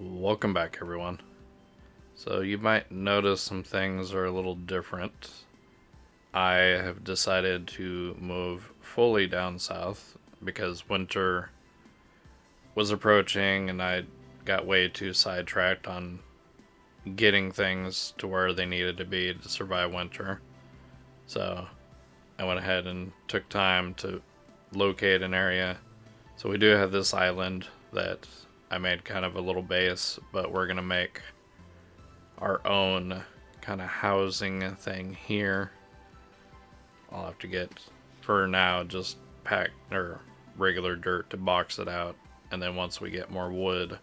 Welcome back, everyone. So you might notice some things are a little different. I have decided to move fully down south because winter was approaching and I got way too sidetracked on getting things to where they needed to be to survive winter. So I went ahead and took time to locate an area. So we do have this island that I made kind of a little base, but we're gonna make our own kind of housing thing here. I'll have to get, for now, just packed or regular dirt to box it out, and then once we get more wood,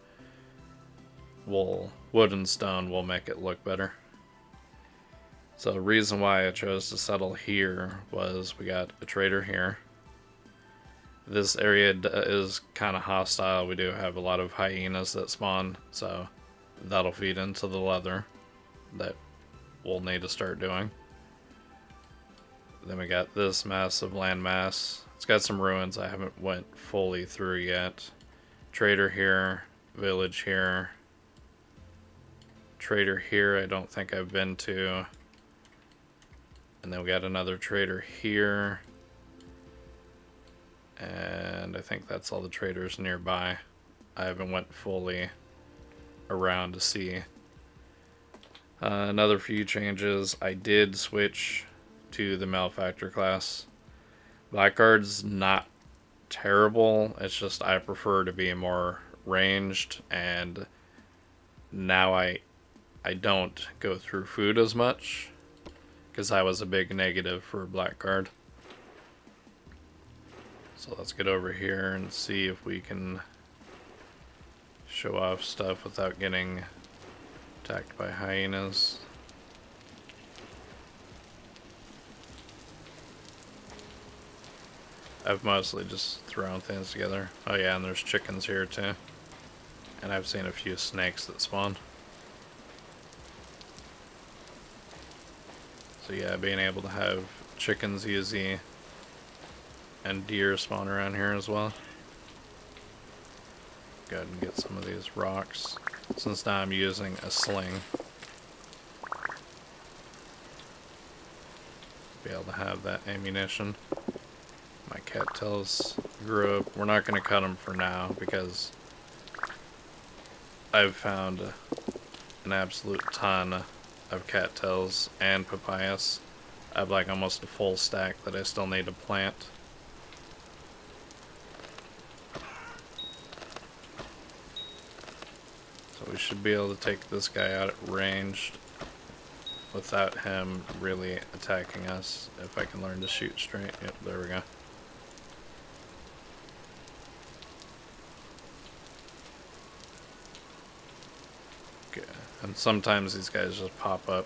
wood and stone will make it look better. So the reason why I chose to settle here was we got a trader here. This area is kind of hostile. We do have a lot of hyenas that spawn, so that'll feed into the leather that we'll need to start doing. Then we got this massive landmass. It's got some ruins I haven't went fully through yet. Trader here, village here. Trader here I don't think I've been to. And then we got another trader here. And I think that's all the traders nearby. I haven't went fully around to see. Another few changes. I did switch to the malefactor class. Blackguard's not terrible. It's just I prefer to be more ranged, and now I don't go through food as much because I was a big negative for Blackguard. So let's get over here and see if we can show off stuff without getting attacked by hyenas. I've mostly just thrown things together. Oh yeah, and there's chickens here too. And I've seen a few snakes that spawn. So yeah, being able to have chickens easy and deer spawn around here as well. Go ahead and get some of these rocks, since now I'm using a sling. Be able to have that ammunition. My cattails grew up. We're not going to cut them for now because I've found an absolute ton of cattails and papayas. I have like almost a full stack that I still need to plant. So we should be able to take this guy out at range without him really attacking us. If I can learn to shoot straight. Yep, there we go. Okay. And sometimes these guys just pop up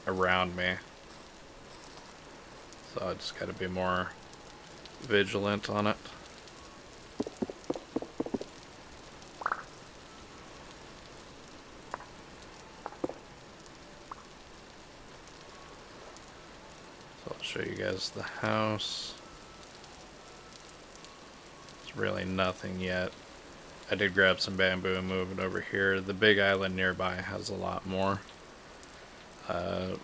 around me. So I just gotta be more vigilant on it. Show you guys the house. It's really nothing yet. I did grab some bamboo and move it over here. The big island nearby has a lot more. The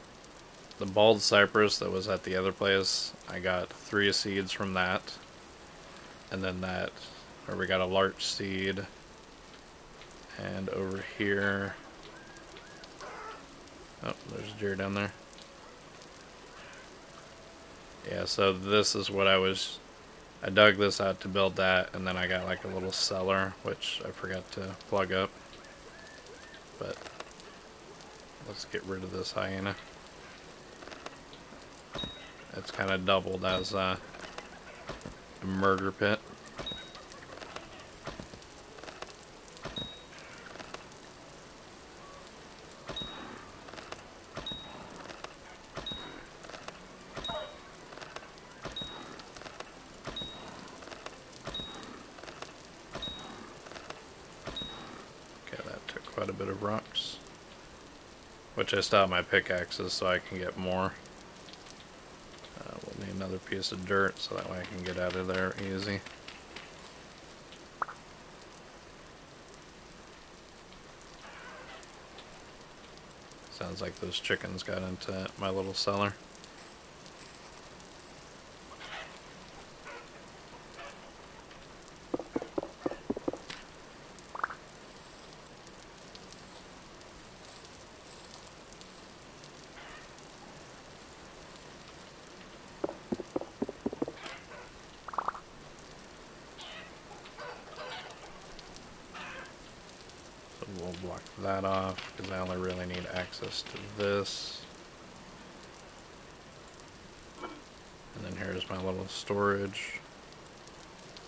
bald cypress that was at the other place, I got 3 seeds from that. And then that, or we got a larch seed. And over here, oh, there's a deer down there. Yeah, so this is what I dug this out to build that, and then I got like a little cellar, which I forgot to plug up. But let's get rid of this hyena. It's kind of doubled as a murder pit. Quite a bit of rocks, which I still have my pickaxes so I can get more. We'll need another piece of dirt so that way I can get out of there easy. Sounds like those chickens got into my little cellar. We'll block that off because I only really need access to this. And then here's my little storage.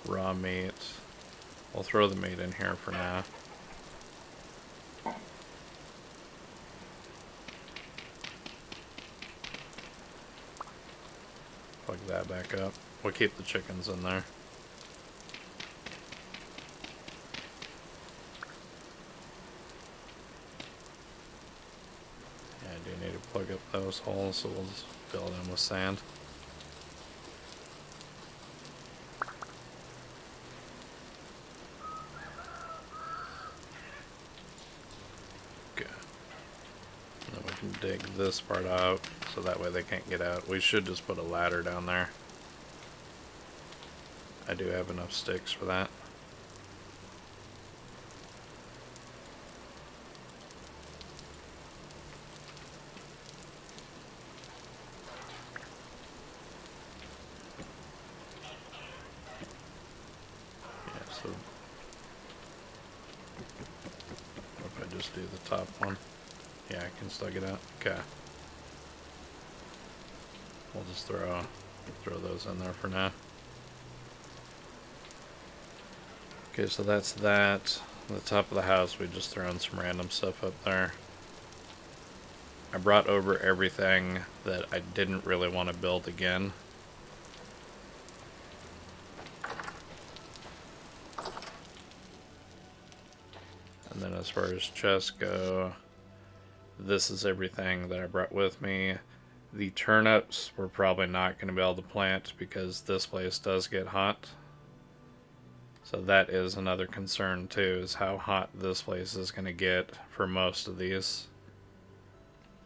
Raw meat. I'll throw the meat in here for now. Plug that back up. We'll keep the chickens in there. Need to plug up those holes, so we'll just fill them with sand. Okay. And then we can dig this part out, so that way they can't get out. We should just put a ladder down there. I do have enough sticks for that. Just do the top one. Yeah, I can still get out. Okay. We'll just throw those in there for now. Okay, so that's that. On the top of the house, we just thrown some random stuff up there. I brought over everything that I didn't really want to build again. And then as far as chests go, this is everything that I brought with me. The turnips we're probably not going to be able to plant because this place does get hot. So that is another concern too, is how hot this place is going to get for most of these.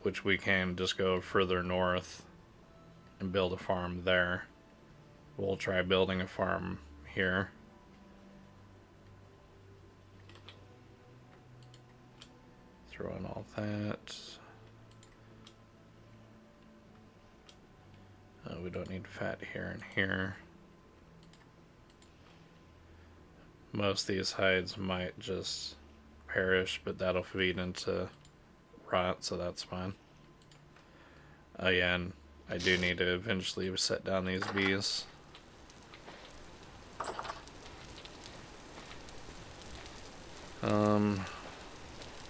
Which we can just go further north and build a farm there. We'll try building a farm here. Throw in all that. We don't need fat here and here. Most of these hides might just perish, but that'll feed into rot, so that's fine. Oh yeah, and I do need to eventually set down these bees.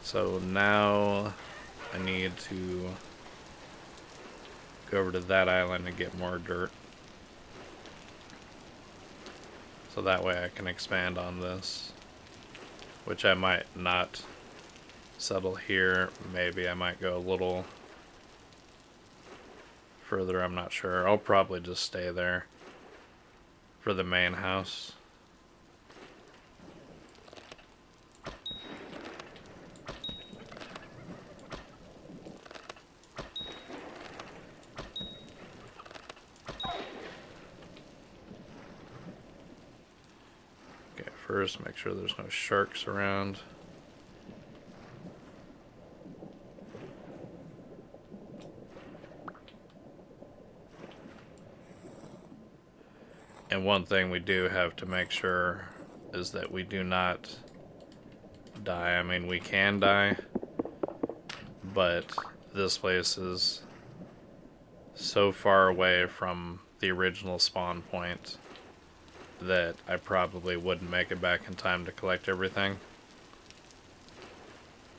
So now I need to go over to that island and get more dirt. So that way I can expand on this. Which I might not settle here. Maybe I might go a little further, I'm not sure. I'll probably just stay there for the main house. First, make sure there's no sharks around. And one thing we do have to make sure is that we do not die. I mean, we can die, but this place is so far away from the original spawn point that I probably wouldn't make it back in time to collect everything.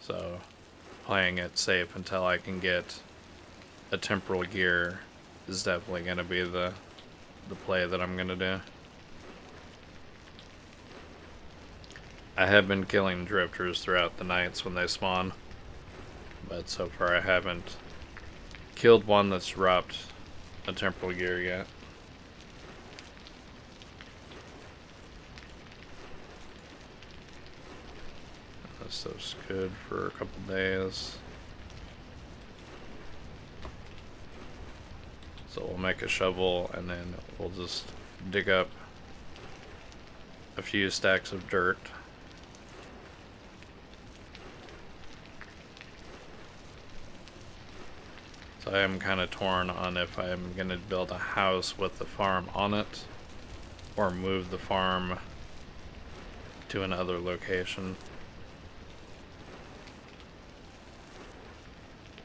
So, playing it safe until I can get a temporal gear is definitely going to be the play that I'm going to do. I have been killing drifters throughout the nights when they spawn, but so far I haven't killed one that's dropped a temporal gear yet. This stuff's good for a couple days. So we'll make a shovel and then we'll just dig up a few stacks of dirt. So I am kind of torn on if I'm going to build a house with the farm on it or move the farm to another location.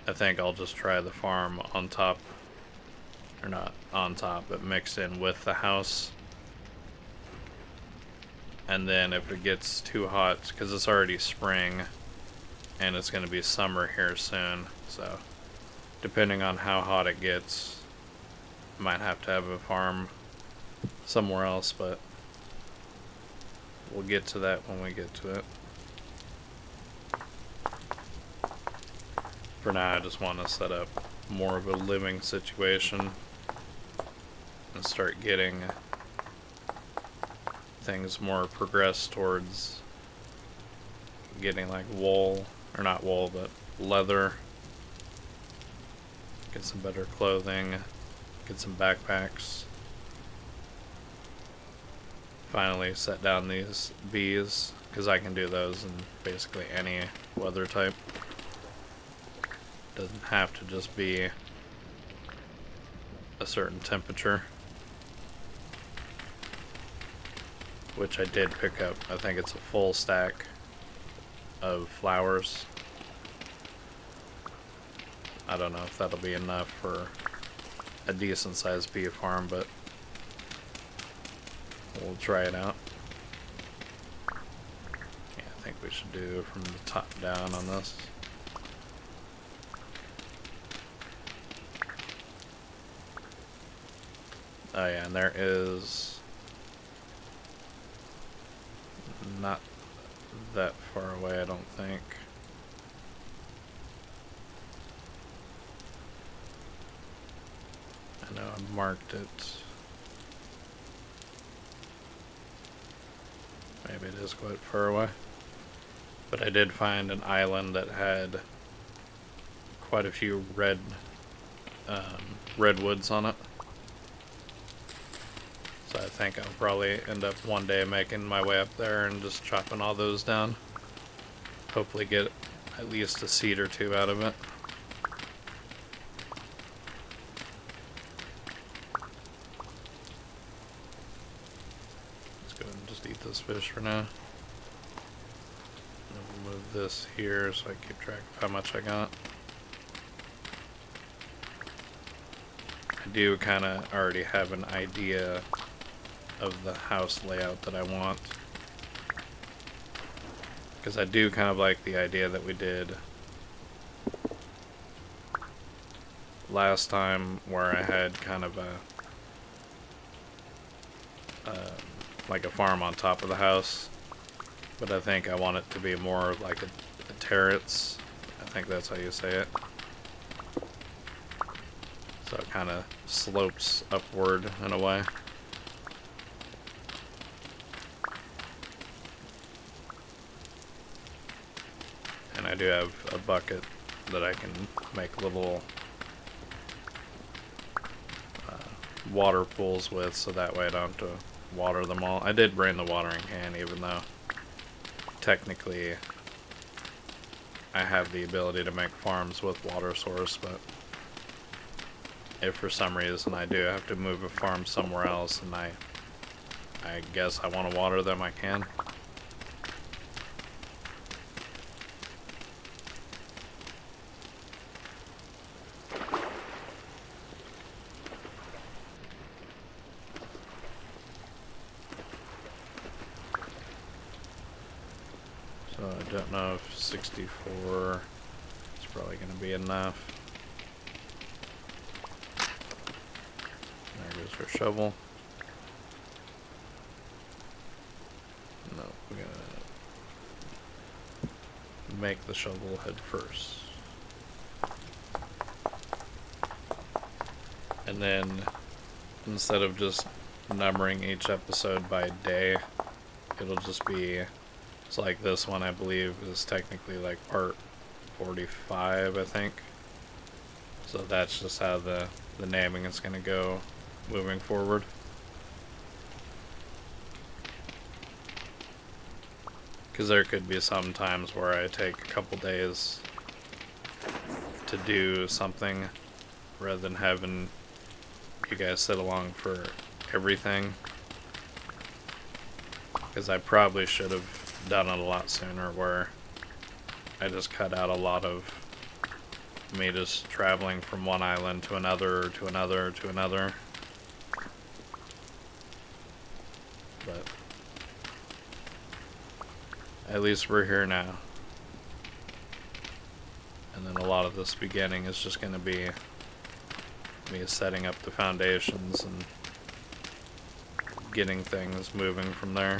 I think I'll just try the farm on top, or not on top, but mixed in with the house. And then if it gets too hot, because it's already spring and it's going to be summer here soon, so depending on how hot it gets, I might have to have a farm somewhere else, but we'll get to that when we get to it. For now, I just want to set up more of a living situation and start getting things more progressed towards getting like wool, or not wool, but leather. Get some better clothing, get some backpacks. Finally set down these bees, because I can do those in basically any weather type. Doesn't have to just be a certain temperature. Which I did pick up. I think it's a full stack of flowers. I don't know if that'll be enough for a decent sized bee farm, but we'll try it out. Yeah, I think we should do from the top down on this. Oh yeah, and there is not that far away, I don't think. I know I marked it. Maybe it is quite far away. But I did find an island that had quite a few redwoods on it. So I think I'll probably end up one day making my way up there and just chopping all those down. Hopefully get at least a seed or two out of it. Let's go ahead and just eat this fish for now. I'll move this here so I keep track of how much I got. I do kind of already have an idea of the house layout that I want, because I do kind of like the idea that we did last time, where I had kind of a like a farm on top of the house, but I think I want it to be more like a terrace. I think that's how you say it. So it kind of slopes upward in a way. And I do have a bucket that I can make little water pools with, so that way I don't have to water them all. I did bring the watering can, even though technically I have the ability to make farms with water source, but if for some reason I do have to move a farm somewhere else and I guess I want to water them, I can. So I don't know if 64 is probably going to be enough. There goes our shovel. No, we're going to make the shovel head first. And then, instead of just numbering each episode by day, it'll just be, it's like this one, I believe, is technically like part 45, I think. So that's just how the the naming is going to go moving forward. Because there could be some times where I take a couple days to do something rather than having you guys sit along for everything. Because I probably should have done it a lot sooner, where I just cut out a lot of me just traveling from one island to another, to another, to another. But at least we're here now. And then a lot of this beginning is just going to be me setting up the foundations and getting things moving from there.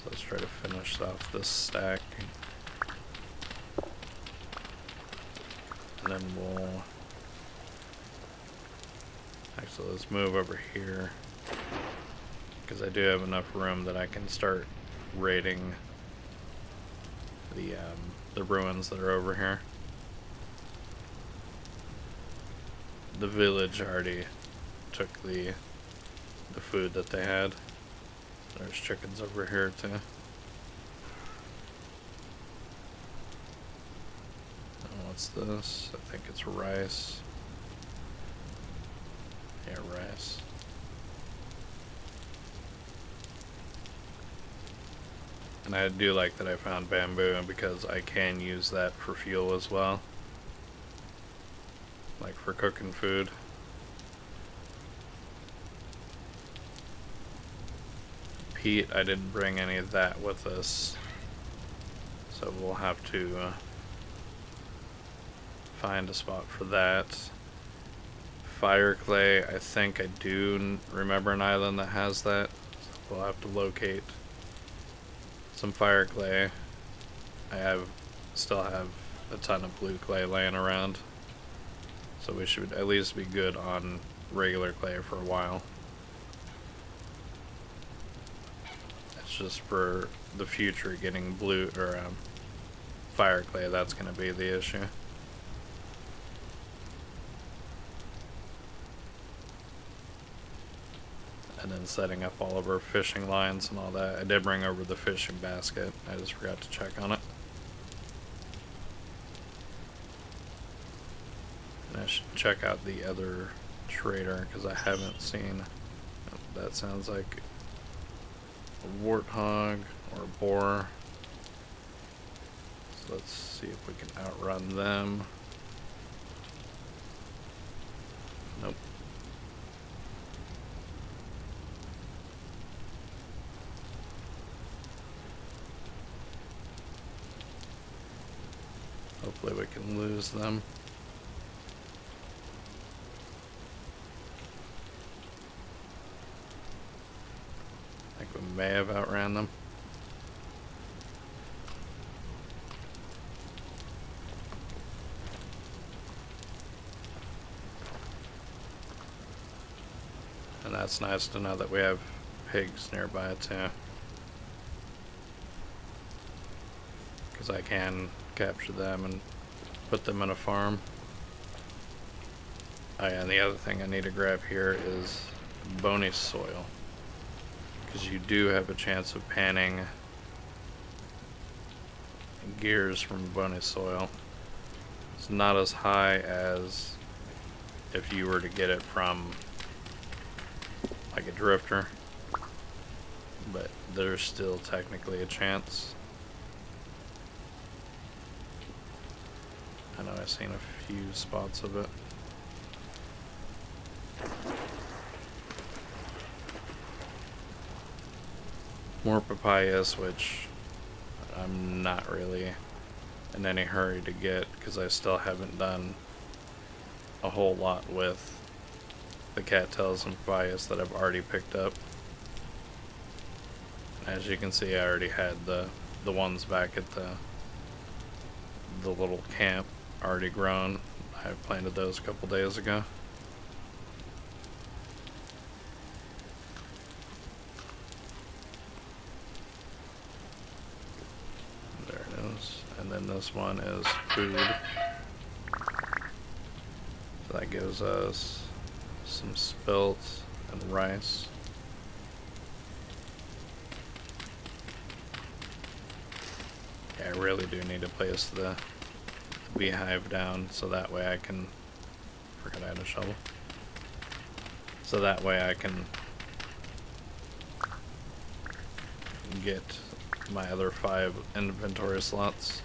So let's try to finish off this stack. And then we'll... Actually, let's move over here, because I do have enough room that I can start raiding the ruins that are over here. The village already took the food that they had. There's chickens over here too. Oh, what's this? I think it's rice. Yeah, rice. And I do like that I found bamboo, because I can use that for fuel as well. Like for cooking food. Peat, I didn't bring any of that with us. So we'll have to find a spot for that. Fire clay, I think I do remember an island that has that. So we'll have to locate some fire clay. I still have a ton of blue clay laying around, so we should at least be good on regular clay for a while. It's just for the future, getting blue or fire clay, that's going to be the issue. And then setting up all of our fishing lines and all that. I did bring over the fishing basket. I just forgot to check on it. And I should check out the other trader, because I haven't seen. That sounds like a warthog or a boar. So let's see if we can outrun them. Nope. Hopefully we can lose them. I think we may have outran them. And that's nice to know that we have pigs nearby too, because I can capture them and put them in a farm. Oh yeah, and the other thing I need to grab here is bony soil, because you do have a chance of panning gears from bony soil. It's not as high as if you were to get it from like a drifter, but there's still technically a chance. I know I've seen a few spots of it. More papayas, which I'm not really in any hurry to get, because I still haven't done a whole lot with the cattails and papayas that I've already picked up. As you can see, I already had the ones back at the little camp already grown. I planted those a couple days ago. There it is. And then this one is food. So that gives us some spelt and rice. Yeah, I really do need to place the beehive down so that way I can... Forgot I had a shovel. So that way I can get my other 5 inventory slots.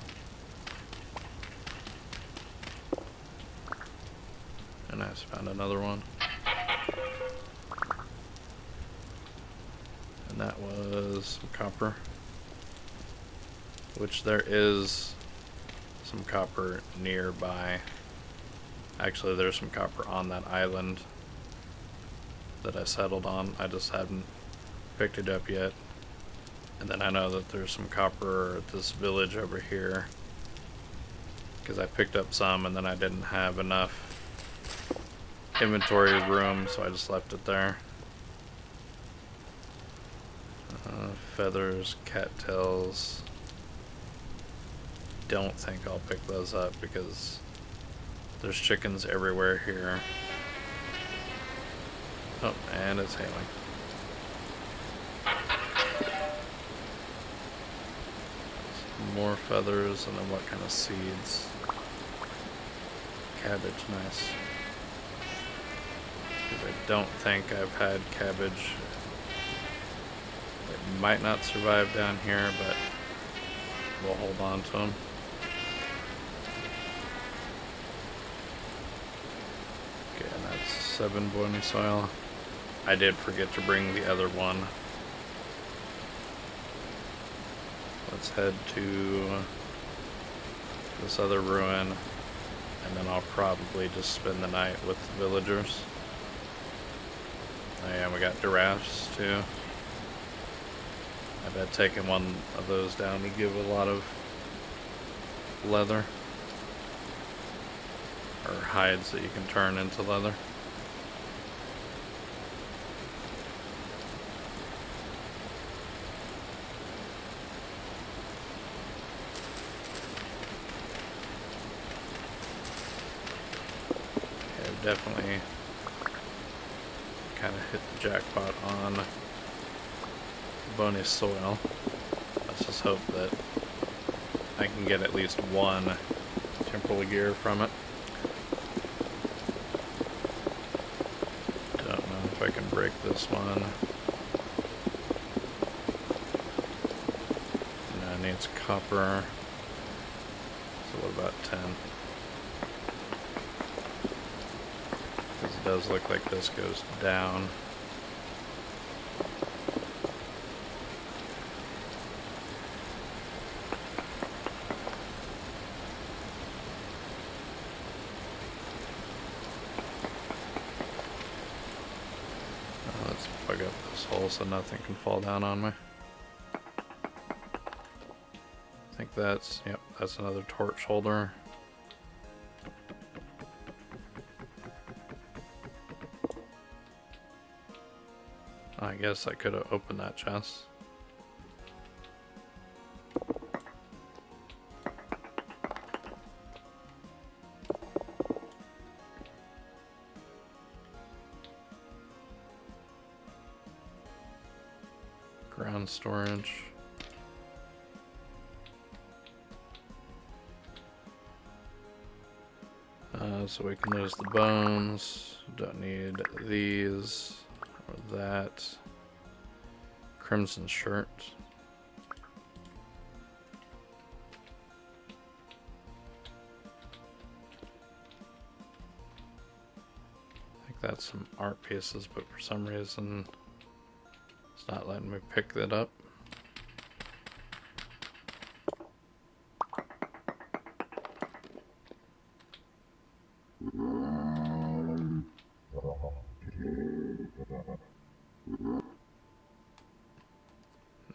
And I just found another one. And that was some copper. Which there is some copper nearby. Actually, there's some copper on that island that I settled on. I just haven't picked it up yet. And then I know that there's some copper at this village over here, because I picked up some and then I didn't have enough inventory room, so I just left it there. Feathers, cattails. Don't think I'll pick those up because there's chickens everywhere here. Oh, and it's hailing. More feathers, and then what kind of seeds? Cabbage, nice. Because I don't think I've had cabbage. It might not survive down here, but we'll hold on to them. Okay, and that's 7 bony soil. I did forget to bring the other one. Let's head to this other ruin, and then I'll probably just spend the night with the villagers. Oh yeah, we got giraffes too. I bet taking one of those down would give a lot of leather. Or hides that you can turn into leather. Okay, I've definitely kind of hit the jackpot on bony soil. Let's just hope that I can get at least one temporal gear from it. Don't know if I can break this one. No, it needs copper. So what about 10? Because it does look like this goes down. Let's plug up this hole so nothing can fall down on me. I think that's, yep, that's another torch holder. I guess I could have opened that chest. Ground storage. So we can lose the bones. Don't need these or that. Crimson shirt. I think that's some art pieces, but for some reason it's not letting me pick that up.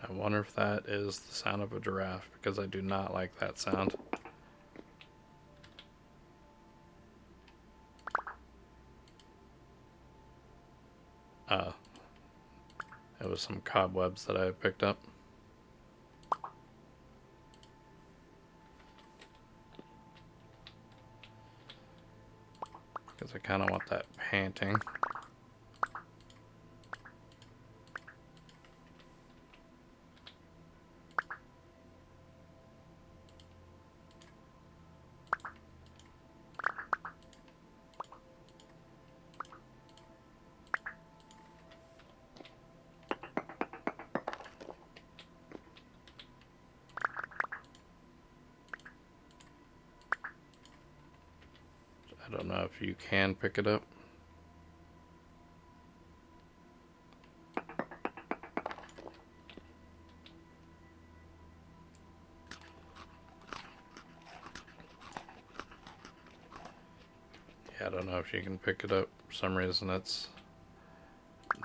I wonder if that is the sound of a giraffe, because I do not like that sound. It was some cobwebs that I picked up. because I kind of want that painting. I don't know if you can pick it up. Yeah, I don't know if you can pick it up. For some reason it's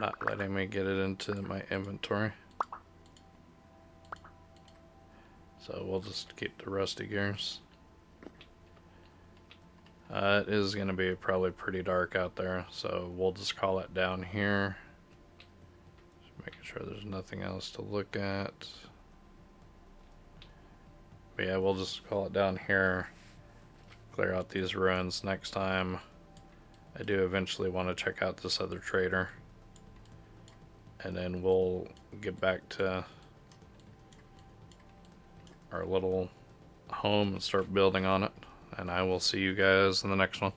not letting me get it into my inventory. So we'll just keep the rusty gears. It is going to be probably pretty dark out there, so we'll just call it down here. Just making sure there's nothing else to look at. But yeah, we'll just call it down here. Clear out these ruins next time. I do eventually want to check out this other trader. And then we'll get back to our little home and start building on it. And I will see you guys in the next one.